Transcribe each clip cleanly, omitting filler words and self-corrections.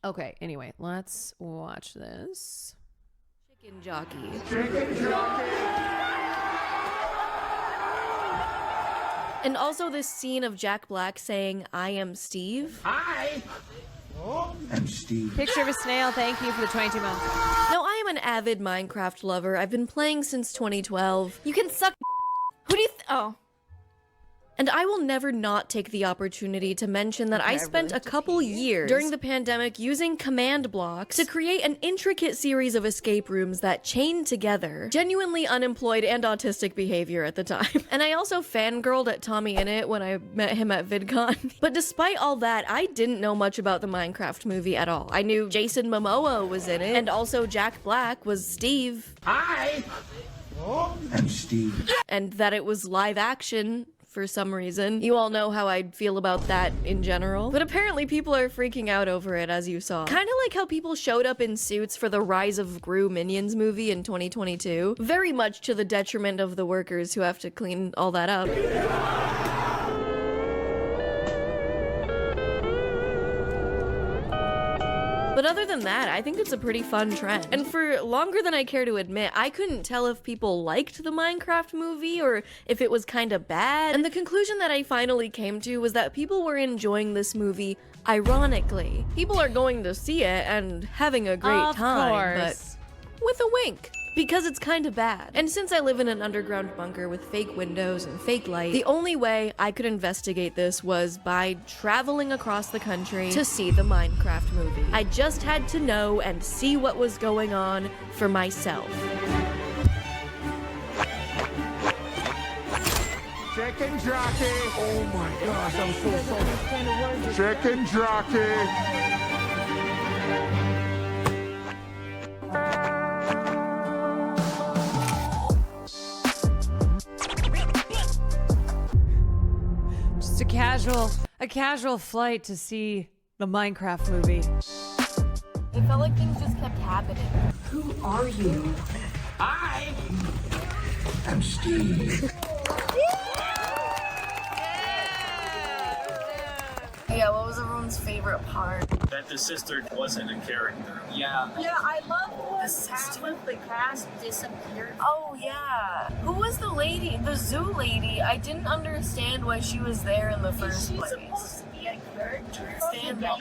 Okay, anyway, let's watch this. Chicken jockey. Chicken jockey! And also this scene of Jack Black saying, "I am Steve." I am Steve. Picture of a snail, thank you for the 22 months. Now, I am an avid Minecraft lover. I've been playing since 2012. You can suck. Who do you oh. And I will never not take the opportunity to mention that I spent a couple years during the pandemic using command blocks to create an intricate series of escape rooms that chained together genuinely unemployed and autistic behavior at the time. And I also fangirled at Tommy Innit when I met him at VidCon. But despite all that, I didn't know much about the Minecraft movie at all. I knew Jason Momoa was in it, and also Jack Black was Steve. I am Steve. And that it was live action for some reason. You all know how I feel about that in general. But apparently people are freaking out over it, as you saw. Kinda like how people showed up in suits for the Rise of Gru Minions movie in 2022. Very much to the detriment of the workers who have to clean all that up. But other than that, I think it's a pretty fun trend. And for longer than I care to admit, I couldn't tell if people liked the Minecraft movie or if it was kinda bad. And the conclusion that I finally came to was that people were enjoying this movie ironically. People are going to see it and having a great time, but with a wink. Because it's kinda bad. And since I live in an underground bunker with fake windows and fake light, the only way I could investigate this was by traveling across the country to see the Minecraft movie. I just had to know and see what was going on for myself. Chicken jockey! Oh my gosh, I'm so sorry. Chicken jockey! Just a casual flight to see the Minecraft movie. It felt like things just kept happening. Who are you? I am Steve. Yeah, what was everyone's favorite part? That the sister wasn't a character. Yeah, I love when half of the cast disappeared. Oh yeah. Who was the lady? The zoo lady. I didn't understand why she was there in the first place. Supposed to be a character. Stand up.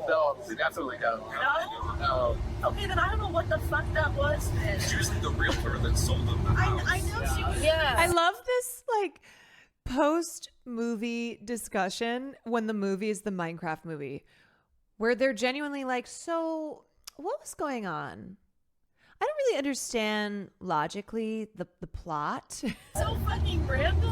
No, we definitely don't. No? Okay, then I don't know what the fuck that was then. She was like the realtor that sold them the house. I know she was. Yeah. I love this, like, post-movie discussion when the movie is the Minecraft movie, where they're genuinely like, so what was going on? I don't really understand logically the plot. So fucking random.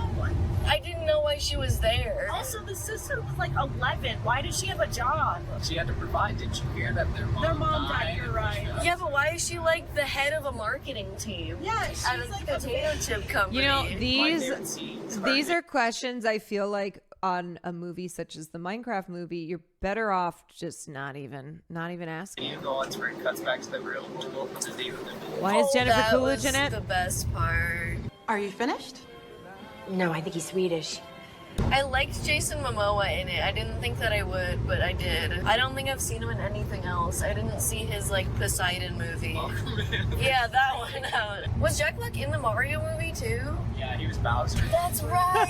I didn't know why she was there. Also, the sister was like 11. Why does she have a job? She had to provide. Did you hear that Their mom died, you're right. Yeah, but why is she like the head of a marketing team? Yeah, she's at a like potato chip company. You know, My favorite scenes these are questions I feel like on a movie such as the Minecraft movie, you're better off just not even asking. You go on screen, cuts back to the real tool to see what they do. Why is Jennifer that Coolidge was in it? The best part. Are you finished? No, I think he's Swedish. I liked Jason Momoa in it. I didn't think that I would, but I did. I don't think I've seen him in anything else. I didn't see his like Poseidon movie. Yeah, that one. Was Jack Black in the Mario movie too? Yeah, he was Bowser. That's right.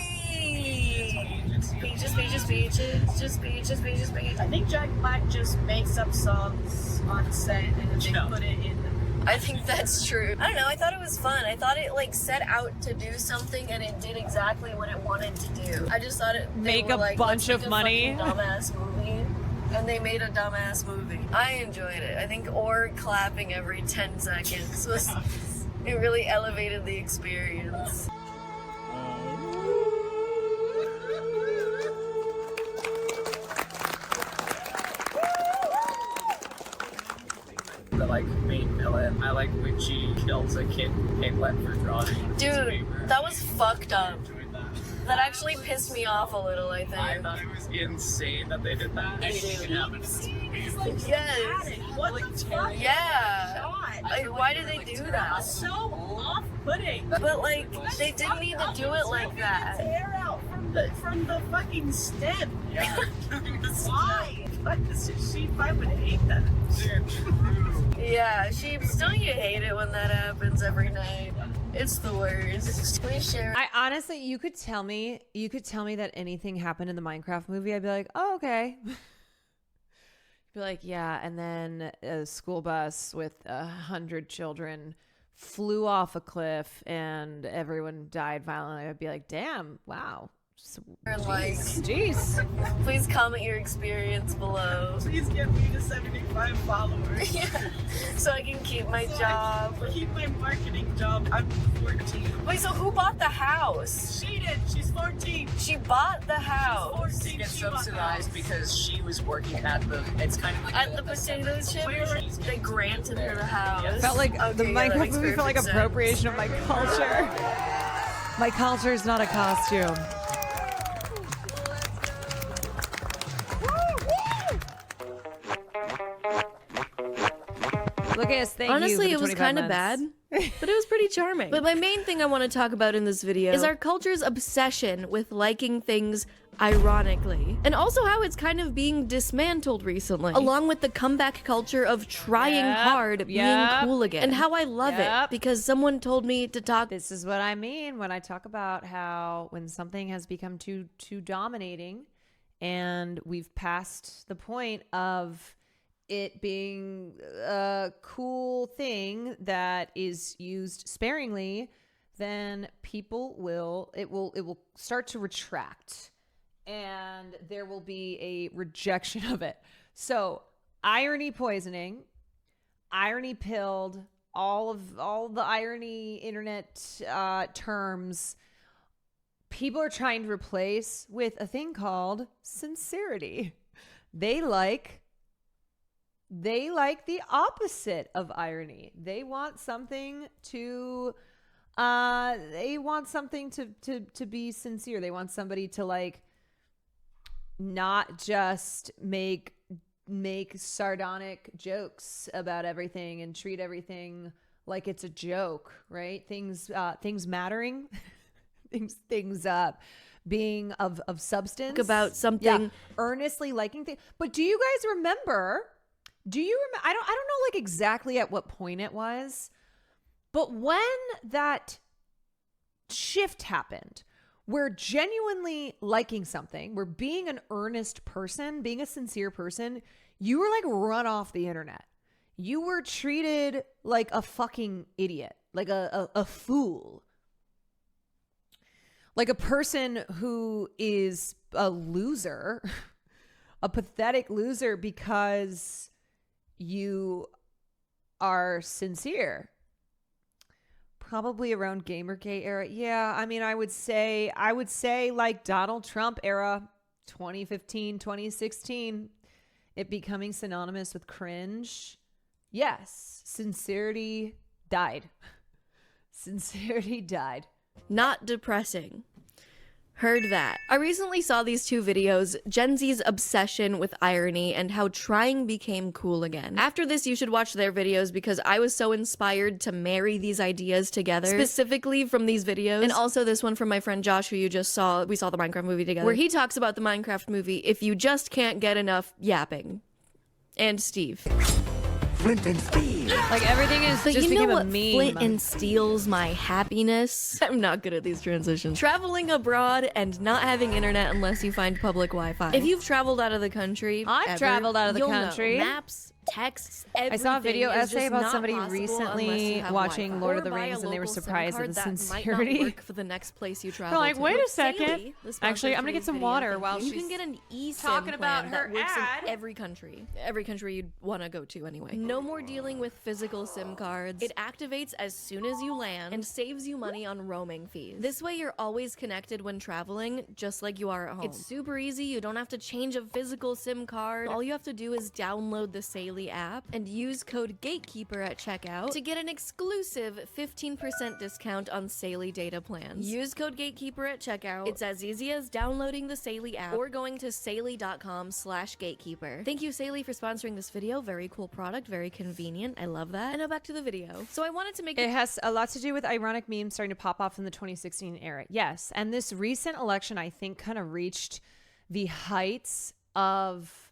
Peaches, peaches, peaches, just peaches, peaches, peaches. I think Jack Black just makes up songs on set and they put it in the I think that's true. I don't know, I thought it was fun. I thought it like set out to do something and it did exactly what it wanted to do. I just thought it Make a bunch of money. Dumbass movie. And they made a dumbass movie. I enjoyed it. I think or clapping every 10 seconds was it really elevated the experience. The like main villain. I like when she kills a kid piglet for drawing. Dude, that was fucked up. That actually pissed me off a little, I think. I thought it was insane that they did that. Me too. It happened to Yes. What the fuck? Yeah. Like, why did they do that? So off-putting. But like, they didn't need to do it like that. Hair out from the fucking stem. Why? She probably would hate that. Yeah, Sheeps, don't you hate it when that happens every night? It's the worst. Please share. I honestly, you could tell me that anything happened in the Minecraft movie. I'd be like, oh, okay. Be like, yeah. And then a school bus with 100 children flew off a cliff and everyone died violently. I'd be like, damn, wow. Jeez. Please comment your experience below. Please get me to 75 followers. Yeah, so I can keep my job. Keep my marketing job. I'm 14. Wait, so who bought the house? She did. She's 14. She bought the house. She gets subsidized because she was working at the. It's kind of like At the potato chip, they granted her the house. Felt like the Okay, yeah, that Minecraft makes movie felt like perfect appropriation of my culture. My culture is not a costume. Look at us, thank Honestly, you it was kind of bad, but it was pretty charming. But my main thing I want to talk about in this video is our culture's obsession with liking things ironically, and also how it's kind of being dismantled recently, along with the comeback culture of trying hard being cool again, and how I love it because someone told me to talk. This is what I mean when I talk about how when something has become too dominating and we've passed the point of it being a cool thing that is used sparingly, then it will start to retract and there will be a rejection of it. So irony poisoning, irony pilled, all the irony internet terms people are trying to replace with a thing called sincerity. They like the opposite of irony. They want something to be sincere. They want somebody to like not just make sardonic jokes about everything and treat everything like it's a joke, right? Things mattering, things being of substance About something, earnestly liking things. But do you guys remember? I don't know like exactly at what point it was, but when that shift happened, where genuinely liking something, where being an earnest person, being a sincere person, you were like run off the internet. You were treated like a fucking idiot, like a fool, like a person who is a loser, a pathetic loser because you are sincere. Probably around Gamergate era. Yeah, I mean, I would say like Donald Trump era, 2015, 2016, it becoming synonymous with cringe. Yes, sincerity died. Sincerity died. not depressing. Heard that. I recently saw these two videos, Gen Z's obsession with irony and how trying became cool again. After this, you should watch their videos because I was so inspired to marry these ideas together, specifically from these videos. And also this one from my friend Josh, who you just saw. We saw the Minecraft movie together, where he talks about the Minecraft movie if you just can't get enough yapping. And Steve. Flint and steel. Like everything is But just you know became a what meme. flint and steals my happiness? I'm not good at these transitions. Traveling abroad and not having internet unless you find public Wi-Fi. If you've traveled out of the country, I've traveled out of the you'll country. Know. Maps, texts, everything. I saw a video is essay just about not somebody possible unless recently you have watching Wi-Fi. Lord Or of the buy a Rings and they were local SIM surprised at card the that sincerity. might not work for the next place you travel. They're like, to. wait a Saley, second. the sponsor Actually, I'm for gonna get these some videos, water thank while you. You she's can get an eSIM talking about plan her that works ad. in every country you'd want to go to anyway. No more dealing with physical SIM cards. It activates as soon as you land and saves you money on roaming fees. This way you're always connected when traveling, just like you are at home. It's super easy. You don't have to change a physical SIM card. All you have to do is download the Saley app and use code GATEKEEPER at checkout to get an exclusive 15% discount on Saley data plans. Use code GATEKEEPER at checkout. It's as easy as downloading the Saley app or going to saley.com/gatekeeper. Thank you, Saley, for sponsoring this video. Very cool product, very convenient. I love that. And now back to the video. So I wanted to make It has a lot to do with ironic memes starting to pop off in the 2016 era. Yes. And this recent election, I think, kind of reached the heights of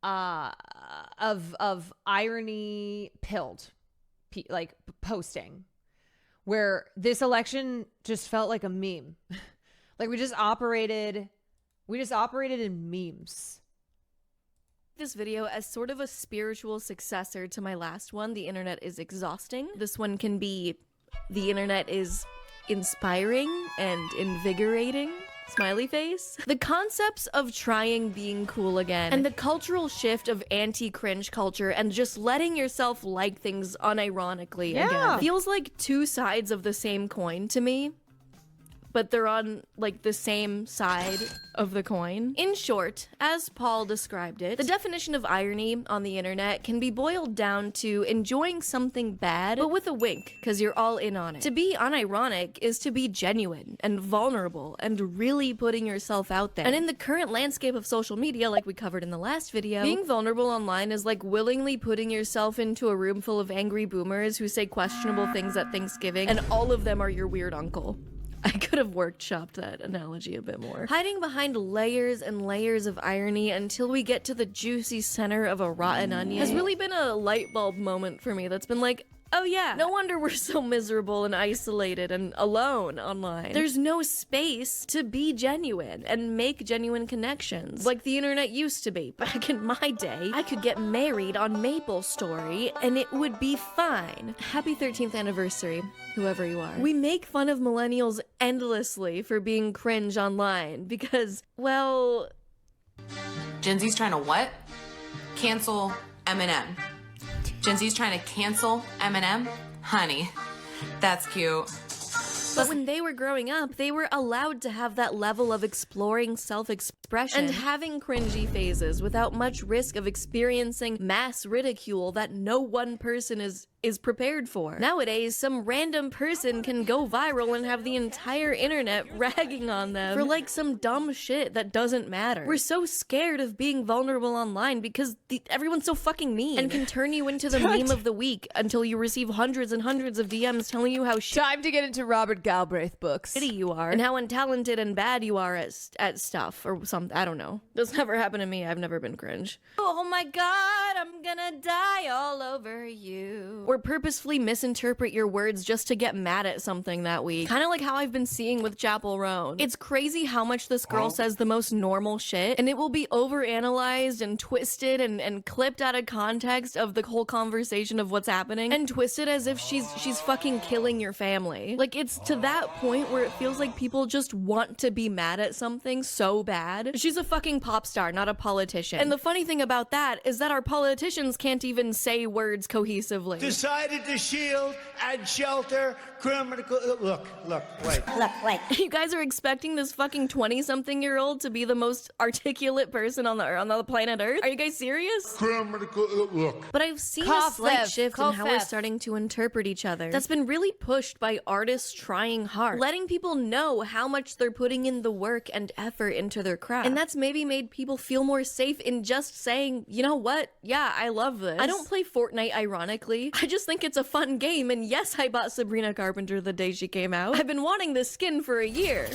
of irony pilled like posting, where this election just felt like a meme. Like we just operated in memes. This video as sort of a spiritual successor to my last one, The Internet is Exhausting. This one can be The Internet is inspiring and invigorating. Smiley face. The concepts of trying being cool again and the cultural shift of anti-cringe culture and just letting yourself like things unironically again feels like two sides of the same coin to me, but they're on like the same side of the coin. In short, as Paul described it, the definition of irony on the internet can be boiled down to enjoying something bad, but with a wink, because you're all in on it. To be unironic is to be genuine and vulnerable and really putting yourself out there. And in the current landscape of social media, like we covered in the last video, being vulnerable online is like willingly putting yourself into a room full of angry boomers who say questionable things at Thanksgiving, and all of them are your weird uncle. I could have workshopped that analogy a bit more. Hiding behind layers and layers of irony until we get to the juicy center of a rotten onion has really been a light bulb moment for me that's been like, oh yeah, no wonder we're so miserable and isolated and alone online. There's no space to be genuine and make genuine connections like the internet used to be. Back in my day, I could get married on MapleStory and it would be fine. Happy 13th anniversary, whoever you are. We make fun of millennials endlessly for being cringe online because, well... Gen Z's trying to what? Cancel Eminem. Gen Z's trying to cancel Eminem? Honey, that's cute. But when they were growing up, they were allowed to have that level of exploring self-expression and having cringy phases without much risk of experiencing mass ridicule that no one person is prepared for. Nowadays, some random person can go viral and have the entire internet ragging on them for like some dumb shit that doesn't matter. We're so scared of being vulnerable online because everyone's so fucking mean and can turn you into the meme of the week until you receive hundreds and hundreds of DMs telling you how Time to get into Robert Galbraith books. shitty you are and how untalented and bad you are at stuff or something. I don't know. This never happened to me. I've never been cringe. Oh my god, I'm gonna die all over you. Or purposefully misinterpret your words just to get mad at something that week. Kind of like how I've been seeing with Chapel Roan. It's crazy how much this girl says the most normal shit, and it will be overanalyzed and twisted and clipped out of context of the whole conversation of what's happening, and twisted as if she's fucking killing your family. Like, it's to that point where it feels like people just want to be mad at something so bad. She's a fucking pop star, not a politician. And the funny thing about that is that our politicians can't even say words cohesively. Decided to shield and shelter criminal. Look, wait. You guys are expecting this fucking 20-something-year-old to be the most articulate person on the planet Earth? Are you guys serious? Look. But I've seen a slight shift in how we're starting to interpret each other. That's been really pushed by artists trying hard, letting people know how much they're putting in the work and effort into their craft. And that's maybe made people feel more safe in just saying, you know what? Yeah, I love this. I don't play Fortnite ironically. I just think it's a fun game, and yes, I bought Sabrina Carpenter the day she came out. I've been wanting this skin for a year.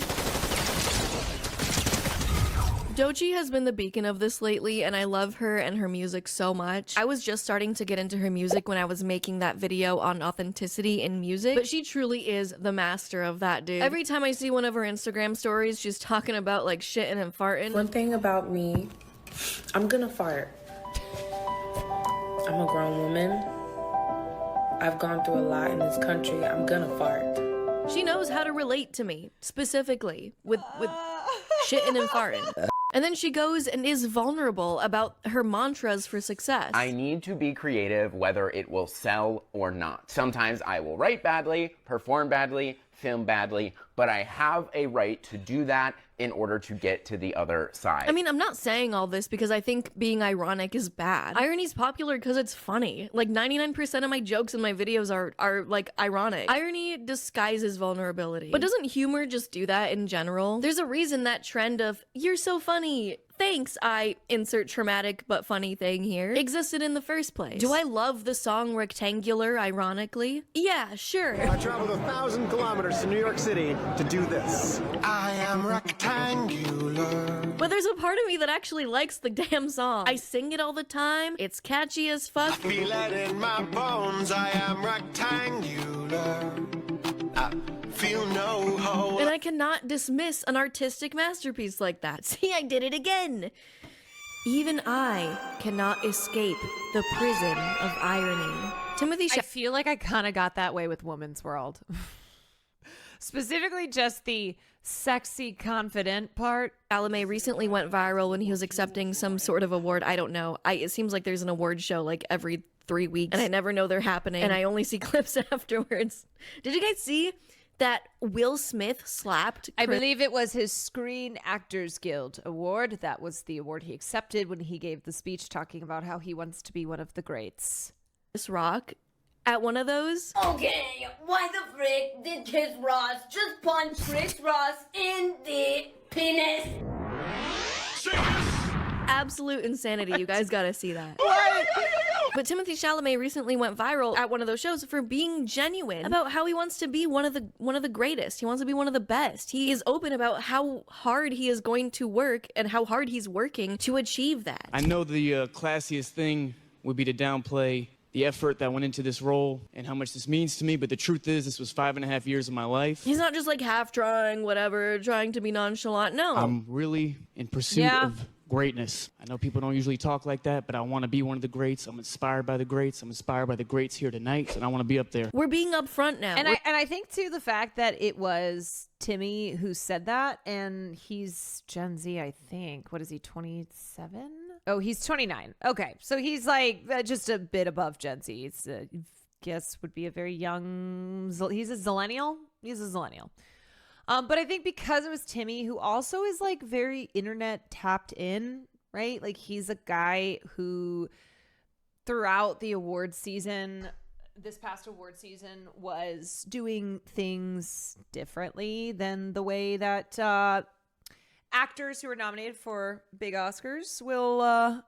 Doechii has been the beacon of this lately, and I love her and her music so much. I was just starting to get into her music when I was making that video on authenticity in music, but she truly is the master of that, dude. Every time I see one of her Instagram stories, she's talking about like shitting and farting. One thing about me, I'm gonna fart. I'm a grown woman. I've gone through a lot in this country. I'm gonna fart. She knows how to relate to me, specifically, with shitting and farting. And then she goes and is vulnerable about her mantras for success. I need to be creative whether it will sell or not. Sometimes I will write badly, perform badly, film badly, but I have a right to do that in order to get to the other side. I mean, I'm not saying all this because I think being ironic is bad. Irony's popular because it's funny. Like 99% of my jokes in my videos are like ironic. Irony disguises vulnerability. But doesn't humor just do that in general? There's a reason that trend of, you're so funny, thanks I insert traumatic but funny thing here existed in the first place. Do I love the song Rectangular, ironically? Yeah, sure. I traveled 1,000 kilometers to New York City to do this. I am rectangular. But there's a part of me that actually likes the damn song. I sing it all the time. It's catchy as fuck. I feel it in my bones. I am rectangular. I feel no hope. And I cannot dismiss an artistic masterpiece like that. See, I did it again. Even I cannot escape the prison of irony. I feel like I kind of got that way with Woman's World. Specifically just the sexy, confident part. Chalamet recently went viral when he was accepting some sort of award. I don't know. It seems like there's an award show like every 3 weeks, and I never know they're happening, and I only see clips afterwards. Did you guys see that Will Smith slapped I believe it was his Screen Actors Guild Award. That was the award he accepted when he gave the speech talking about how he wants to be one of the greats. Chris Rock at one of those? Okay, why the frick did Chris Ross just punch Chris Ross in the penis? Absolute insanity. You guys gotta see that. But Timothée Chalamet recently went viral at one of those shows for being genuine about how he wants to be one of the greatest. He wants to be one of the best. He is open about how hard he is going to work and how hard he's working to achieve that. I know the classiest thing would be to downplay the effort that went into this role and how much this means to me, but the truth is this was 5.5 years of my life. He's not just like half trying, whatever, trying to be nonchalant. No. I'm really in pursuit of greatness. I know people don't usually talk like that, but I want to be one of the greats. I'm inspired by the greats. I'm inspired by the greats here tonight, and I want to be up there. We're being upfront now. And I think too the fact that it was Timmy who said that, and he's Gen Z, I think. What is he, 27? Oh, he's 29. Okay, so he's like just a bit above Gen Z. He's, guess would be a very young. He's a zillennial. He's a zillennial. But I think because it was Timmy, who also is like very internet tapped in, right? Like he's a guy who throughout the award season, this past award season, was doing things differently than the way that actors who are nominated for big Oscars will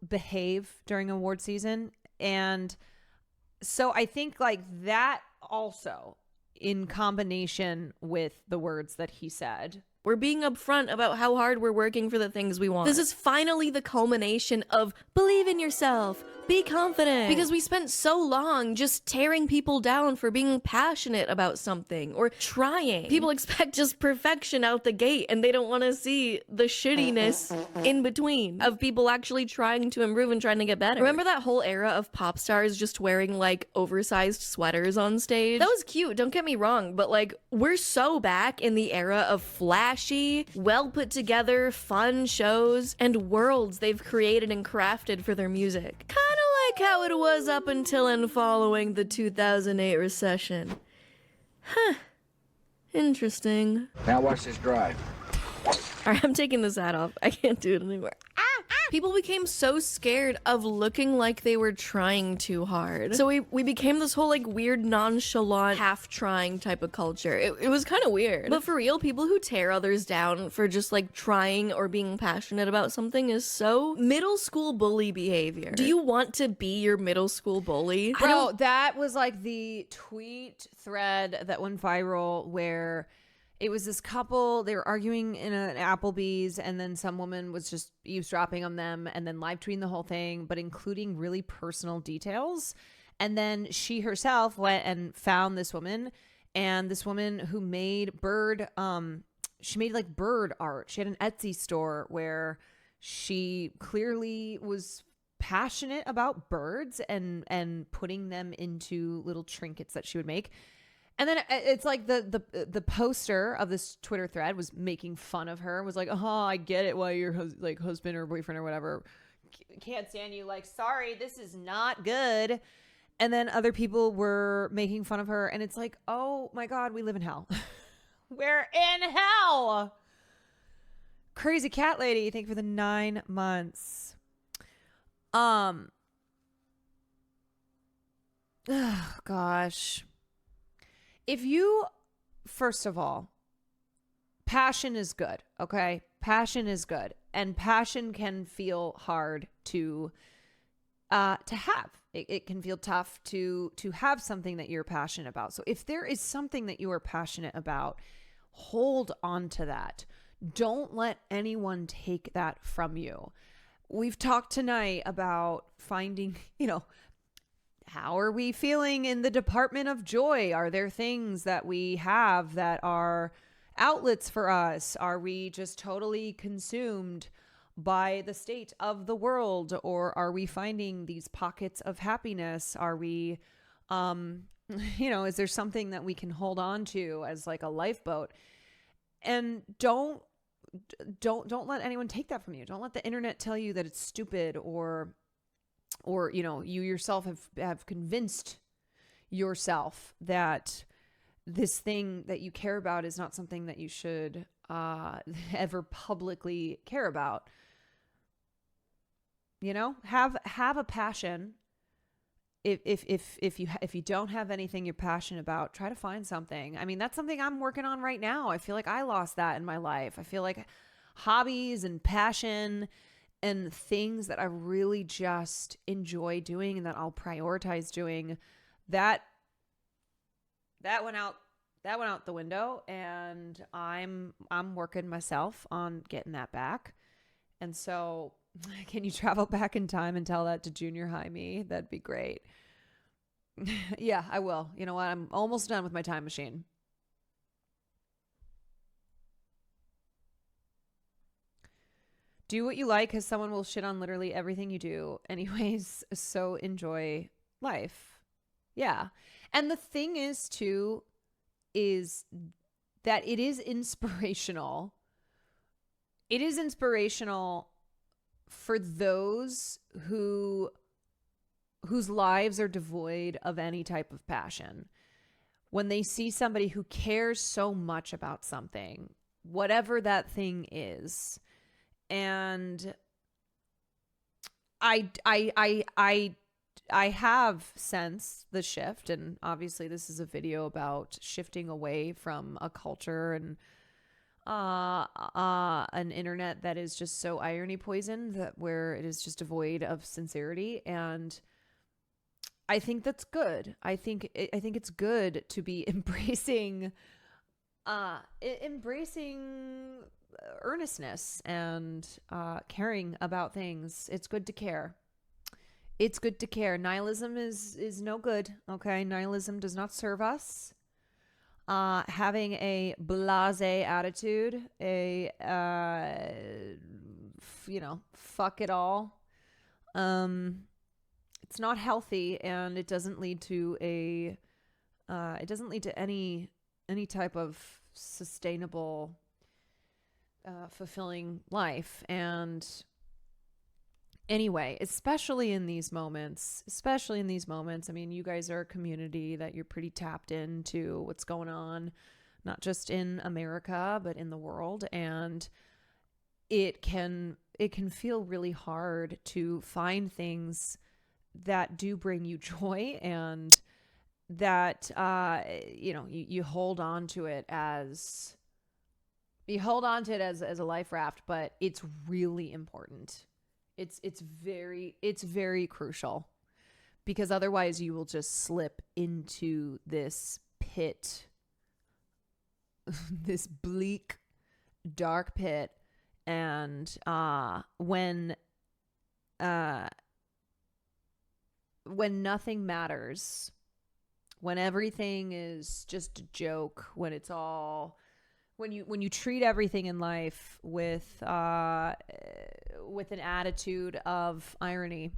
behave during award season. And so I think like that also in combination with the words that he said. We're being upfront about how hard we're working for the things we want. This is finally the culmination of believe in yourself, be confident. Because we spent so long just tearing people down for being passionate about something or trying. People expect just perfection out the gate, and they don't want to see the shittiness in between of people actually trying to improve and trying to get better. Remember that whole era of pop stars just wearing like oversized sweaters on stage? That was cute, don't get me wrong, but like we're so back in the era of flashy, well put together, fun shows and worlds they've created and crafted for their music. Kinda like how it was up until and following the 2008 recession. Huh. Interesting. Now watch this drive. Alright, I'm taking this hat off. I can't do it anymore. People became so scared of looking like they were trying too hard. So we became this whole like weird nonchalant half-trying type of culture. It was kind of weird. But for real, people who tear others down for just like trying or being passionate about something is so middle school bully behavior. Do you want to be your middle school bully? Bro, that was like the tweet thread that went viral where it was this couple, they were arguing in an Applebee's, and then some woman was just eavesdropping on them and then live tweeting the whole thing, but including really personal details. And then she herself went and found this woman, and this woman who made she made like bird art. She had an Etsy store where she clearly was passionate about birds and putting them into little trinkets that she would make. And then it's like the poster of this Twitter thread was making fun of her, was like, I get it why your husband or boyfriend or whatever can't stand you. Like, sorry, this is not good. And then other people were making fun of her. And it's like, oh my God, we live in hell. We're in hell. Crazy cat lady. Thank you for the 9 months. Oh, gosh. If you, first of all, passion is good. Okay. Passion is good. And passion can feel hard to have. It can feel tough to have something that you're passionate about. So if there is something that you are passionate about, hold on to that. Don't let anyone take that from you. We've talked tonight about finding, how are we feeling in the department of joy? Are there things that we have that are outlets for us? Are we just totally consumed by the state of the world, or are we finding these pockets of happiness? Are we is there something that we can hold on to as like a lifeboat? And don't let anyone take that from you. Don't let the internet tell you that it's stupid, or you yourself have convinced yourself that this thing that you care about is not something that you should ever publicly care about. Have a passion. If you don't have anything you're passionate about, try to find something. I mean, that's something I'm working on right now. I feel like I lost that in my life. I feel like hobbies and passion and things that I really just enjoy doing and that I'll prioritize doing, that went out the window, and I'm working myself on getting that back. And so, can you travel back in time and tell that to junior high me? That'd be great. Yeah, I will. You know what? I'm almost done with my time machine. Do what you like, because someone will shit on literally everything you do anyways. So enjoy life. Yeah. And the thing is too, is that it is inspirational. It is inspirational for those whose lives are devoid of any type of passion. When they see somebody who cares so much about something, whatever that thing is. And I have sensed the shift, and obviously this is a video about shifting away from a culture and an internet that is just so irony poisoned, that where it is just devoid of sincerity. And I think that's good. I think it's good to be embracing earnestness and caring about things. It's good to care. It's good to care. Nihilism is no good. Okay, nihilism does not serve us. Having a blasé attitude, fuck it all. It's not healthy, and it doesn't lead to any type of sustainable, fulfilling life. And anyway, especially in these moments, I mean, you guys are a community that you're pretty tapped into what's going on, not just in America, but in the world. And it can feel really hard to find things that do bring you joy, and that, you hold on to it as a life raft, but it's really important. It's very crucial, because otherwise you will just slip into this pit, this bleak, dark pit. And when nothing matters, when everything is just a joke, when you treat everything in life with an attitude of irony,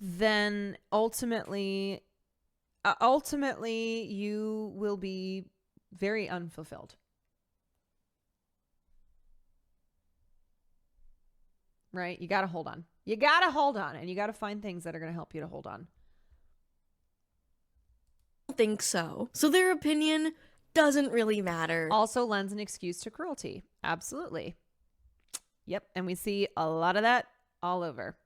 then ultimately you will be very unfulfilled. Right? You got to hold on. And you got to find things that are going to help you to hold on. I don't think so. So their opinion doesn't really matter. Also lends an excuse to cruelty. Absolutely. Yep. And we see a lot of that all over.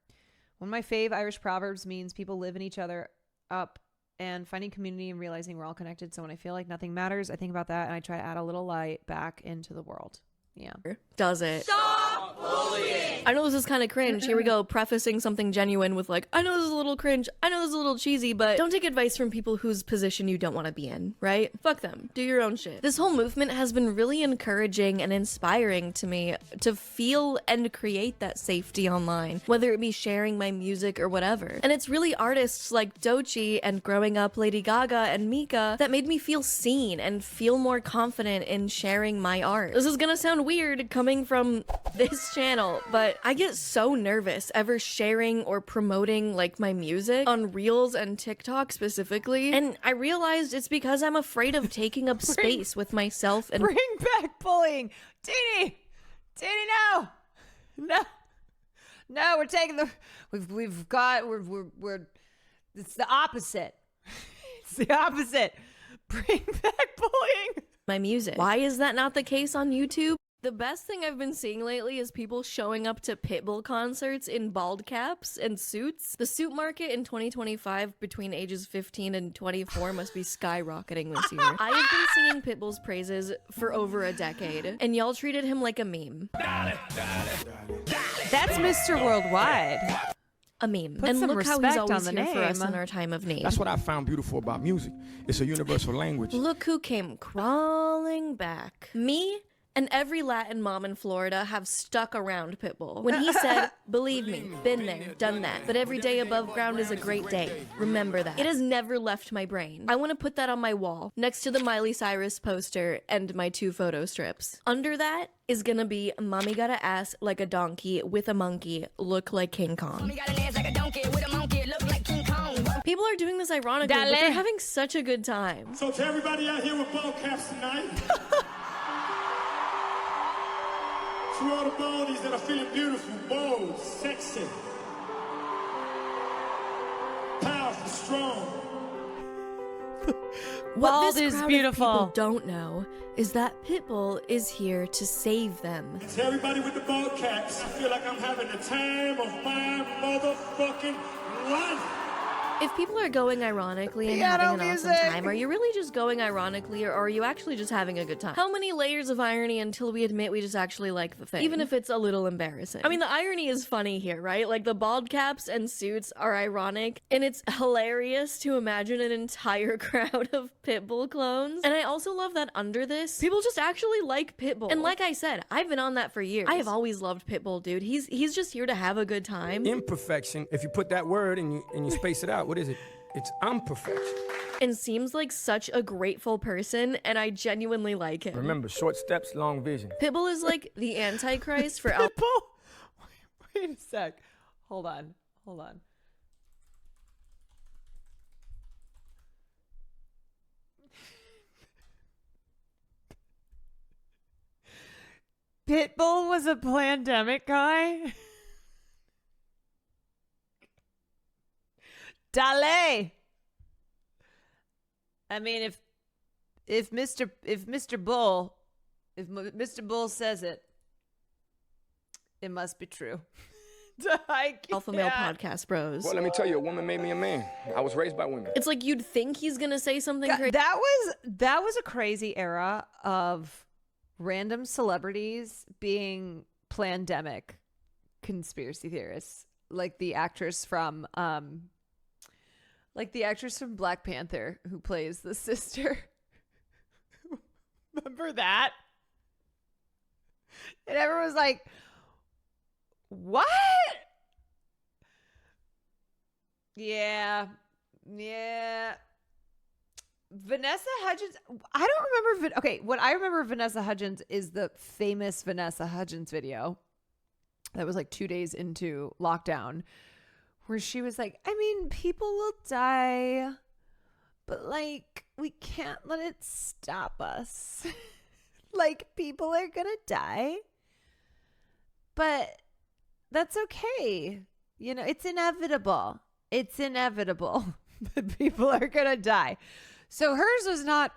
One of my fave Irish proverbs means people live in each other up and finding community and realizing we're all connected. So when I feel like nothing matters, I think about that and I try to add a little light back into the world. Yeah. Does it? Stop bullying! I know this is kind of cringe. Here we go, prefacing something genuine with like, I know this is a little cringe, I know this is a little cheesy, but don't take advice from people whose position you don't want to be in, right? Fuck them. Do your own shit. This whole movement has been really encouraging and inspiring to me to feel and create that safety online, whether it be sharing my music or whatever. And it's really artists like Doechii and growing up Lady Gaga and Mika that made me feel seen and feel more confident in sharing my art. This is gonna sound weird coming from this channel, but I get so nervous ever sharing or promoting like my music on Reels and TikTok specifically, and I realized it's because I'm afraid of taking up space with myself and bring back bullying. Teeny, no, we're taking the we're it's the opposite. It's the opposite. Bring back bullying. My music. Why is that not the case on YouTube? The best thing I've been seeing lately is people showing up to Pitbull concerts in bald caps and suits. The suit market in 2025 between ages 15 and 24 must be skyrocketing this year. I have been singing Pitbull's praises for over a decade, and y'all treated him like a meme. That's Mr. Worldwide. A meme. Put And some look how he's respect always on the here for us name. in our time of need. That's what I found beautiful about music. It's a universal language. Look who came crawling back. Me and every Latin mom in Florida have stuck around Pitbull. When he said, believe me, been there, done that, but every day above ground is a great day. Remember that. It has never left my brain. I want to put that on my wall, next to the Miley Cyrus poster and my 2 photo strips. Under that is gonna be Mommy got a ass like a donkey with a monkey, look like King Kong. Mommy got an ass like a donkey with a monkey, look like King Kong. People are doing this ironically, but they're having such a good time. So to everybody out here with ball caps tonight, to all the baldies that are feeling beautiful, bold, sexy, powerful, strong. What this is crowd beautiful. Of people don't know is that Pitbull is here to save them. To everybody with the ball caps, I feel like I'm having the time of my motherfucking life. If people are going ironically and Piano having an music. awesome time, are you really just going ironically, or are you actually just having a good time? How many layers of irony until we admit we just actually like the thing? Even if it's a little embarrassing. I mean, the irony is funny here, right? Like, the bald caps and suits are ironic, and it's hilarious to imagine an entire crowd of Pitbull clones. And I also love that under this, people just actually like Pitbull. And like I said, I've been on that for years. I have always loved Pitbull, dude. He's just here to have a good time. Imperfection, if you put that word and you space it out, what is it? It's imperfection. And seems like such a grateful person, and I genuinely like him. Remember, short steps, long vision. Pitbull is like the Antichrist for Pitbull. Wait a sec. Hold on. Pitbull was a pandemic guy. Dale. I mean, if Mr. Bull says it, it must be true. Alpha male podcast bros. Well, let me tell you, a woman made me a man. I was raised by women. It's like you'd think he's gonna say something crazy. That was a crazy era of random celebrities being plandemic conspiracy theorists, like the actress from Black Panther who plays the sister. Remember that? And everyone was like, what? Yeah. Vanessa Hudgens. I don't remember. Okay, what I remember of Vanessa Hudgens is the famous Vanessa Hudgens video that was like 2 days into lockdown, where she was like, I mean, people will die, but like, we can't let it stop us. Like, people are gonna die, but that's okay. You know, it's inevitable. It's inevitable that people are gonna die. So hers was not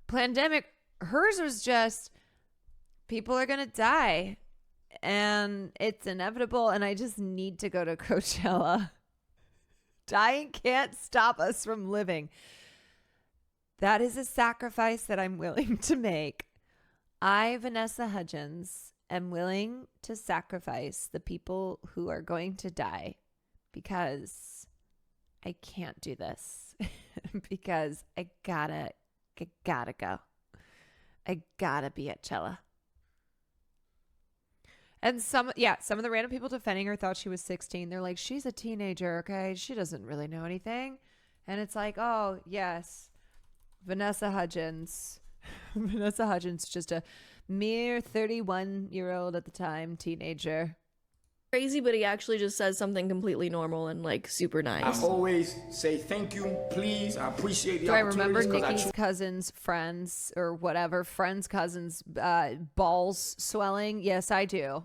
pandemic. Hers was just people are gonna die, and it's inevitable. And I just need to go to Coachella Dying can't stop us from living. That is a sacrifice that I'm willing to make. I, Vanessa Hudgens, am willing to sacrifice the people who are going to die because I can't do this. Because I gotta go. I gotta be at Cella. And some of the random people defending her thought she was 16. They're like, she's a teenager, okay? She doesn't really know anything. And it's like, oh, yes, Vanessa Hudgens. Vanessa Hudgens, just a mere 31-year-old at the time, teenager. Crazy, but he actually just says something completely normal and like super nice. I always say thank you, please. I appreciate the Do I remember opportunities. Nikki's cousin's friends or whatever, friend's cousin's balls swelling? Yes, I do.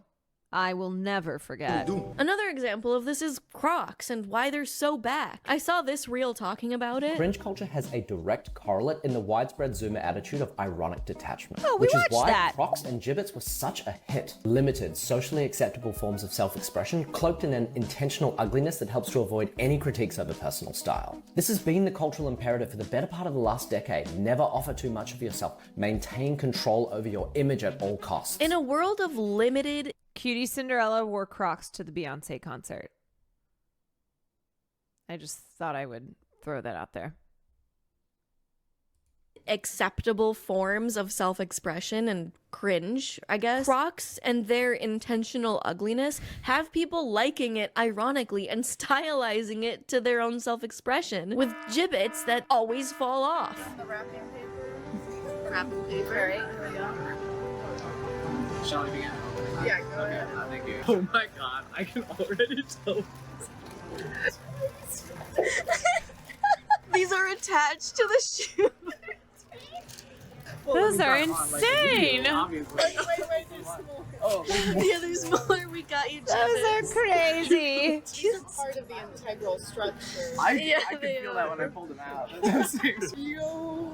I will never forget. Another example of this is Crocs and why they're so back. I saw this reel talking about it. Cringe culture has a direct correlate in the widespread Zoomer attitude of ironic detachment. Oh, we which is watched why that. Crocs and gibbets were such a hit. Limited, socially acceptable forms of self-expression, cloaked in an intentional ugliness that helps to avoid any critiques over personal style. This has been the cultural imperative for the better part of the last decade. Never offer too much of yourself. Maintain control over your image at all costs. In a world of limited... Cutie Cinderella wore Crocs to the Beyonce concert. I just thought I would throw that out there. Acceptable forms of self-expression and cringe, I guess. Crocs and their intentional ugliness have people liking it ironically and stylizing it to their own self-expression with gibbets that always fall off. The wrapping paper. Wrapping paper. Right, here we go. Shall we begin? Yeah, go ahead. Thank you. Oh my god, I can already tell. These are attached to the shoe. Those are insane. Wait, there's more. Oh, yeah, there's more. We got you. Those are crazy. These are part of the integral structure. I could feel that when I pulled them out. Yo.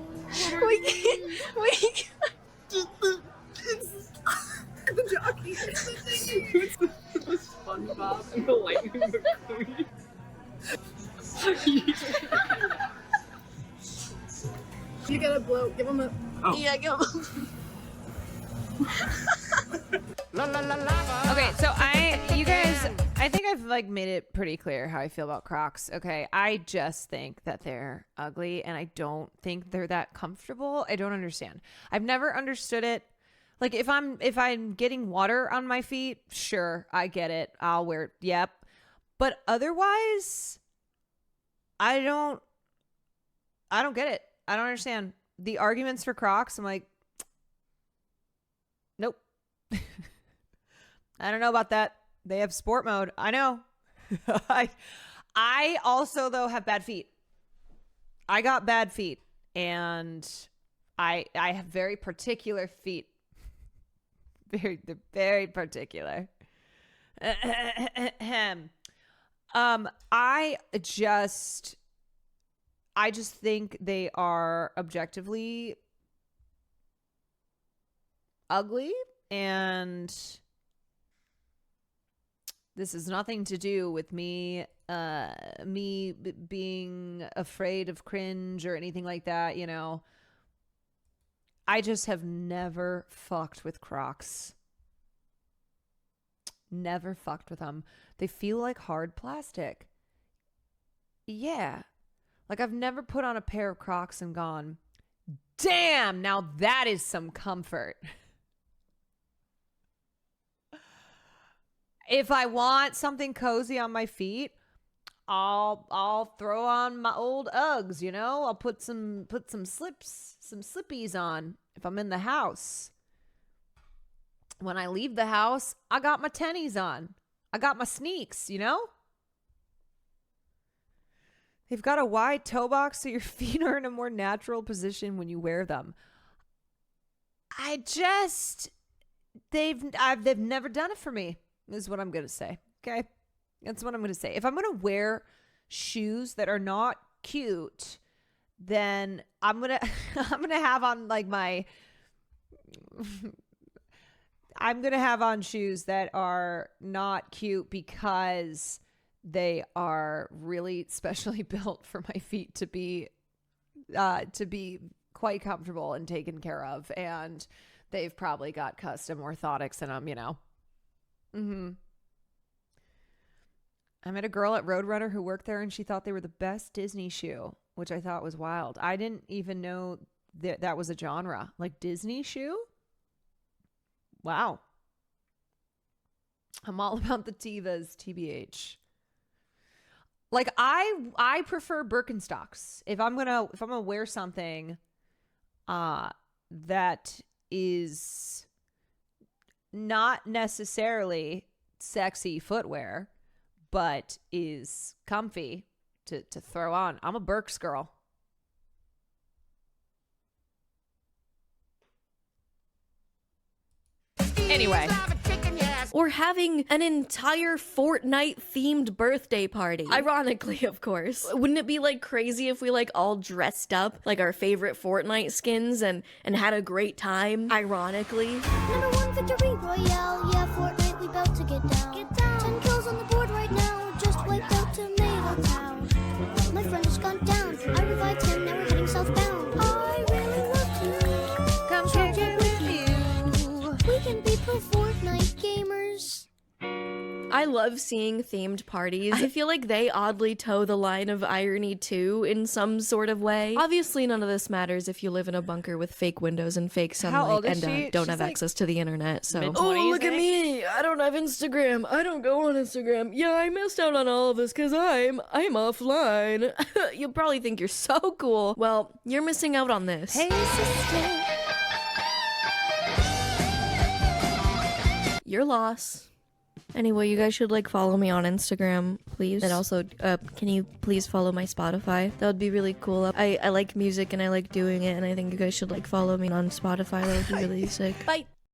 The jockey is the thing. It's the SpongeBob and the Lightning McQueen. You gotta blow. Give him a. Oh. Yeah, give him Okay, so I think I've like made it pretty clear how I feel about Crocs. Okay, I just think that they're ugly and I don't think they're that comfortable. I don't understand. I've never understood it. Like if I'm getting water on my feet, sure, I get it. I'll wear it. Yep. But otherwise, I don't get it. I don't understand the arguments for Crocs. I'm like, nope. I don't know about that. They have sport mode. I know. I also though have bad feet. I got bad feet and I have very particular feet. They're very particular. I just think they are objectively ugly, and this has nothing to do with me being afraid of cringe or anything like that, you know. I just have never fucked with Crocs. Never fucked with them. They feel like hard plastic. Yeah. Like I've never put on a pair of Crocs and gone, damn, now that is some comfort. If I want something cozy on my feet, I'll throw on my old Uggs, you know? I'll put some slippies on if I'm in the house. When I leave the house, I got my tennies on. I got my sneaks, you know? They've got a wide toe box so your feet are in a more natural position when you wear them. They've never done it for me, is what I'm going to say. Okay? That's what I'm going to say. If I'm going to wear shoes that are not cute, then I'm going to have on like I'm going to have on shoes that are not cute because they are really specially built for my feet to be quite comfortable and taken care of. And they've probably got custom orthotics in them, you know. I met a girl at Roadrunner who worked there, and she thought they were the best Disney shoe, which I thought was wild. I didn't even know that was a genre, like Disney shoe. Wow. I'm all about the Tevas, TBH. Like I prefer Birkenstocks. If I'm gonna wear something that is not necessarily sexy footwear, but is comfy to throw on, I'm a Birks girl. Anyway. Or having an entire Fortnite themed birthday party. Ironically, of course. Wouldn't it be like crazy if we like all dressed up like our favorite Fortnite skins and had a great time? Ironically. Number 1 victory royale, yeah, Fortnite, we about to get down. 10 kills on the board right now, just wiped out Tomato Town. My friend has gone down, I revived him, now we're heading southbound. I really love to come check it with you. We can be pro Fortnite gamers. I love seeing themed parties. I feel like they oddly toe the line of irony too in some sort of way. Obviously, none of this matters if you live in a bunker with fake windows and fake sunlight and don't have access to the internet. So, oh, look at me! I don't have Instagram. I don't go on Instagram. Yeah, I missed out on all of this because I'm offline. You probably think you're so cool. Well, you're missing out on this. Hey, sister. Your loss. Anyway, you guys should like follow me on Instagram, please. And also, can you please follow my Spotify? That would be really cool. I like music and I like doing it, and I think you guys should like follow me on Spotify. That would be really sick. Bye.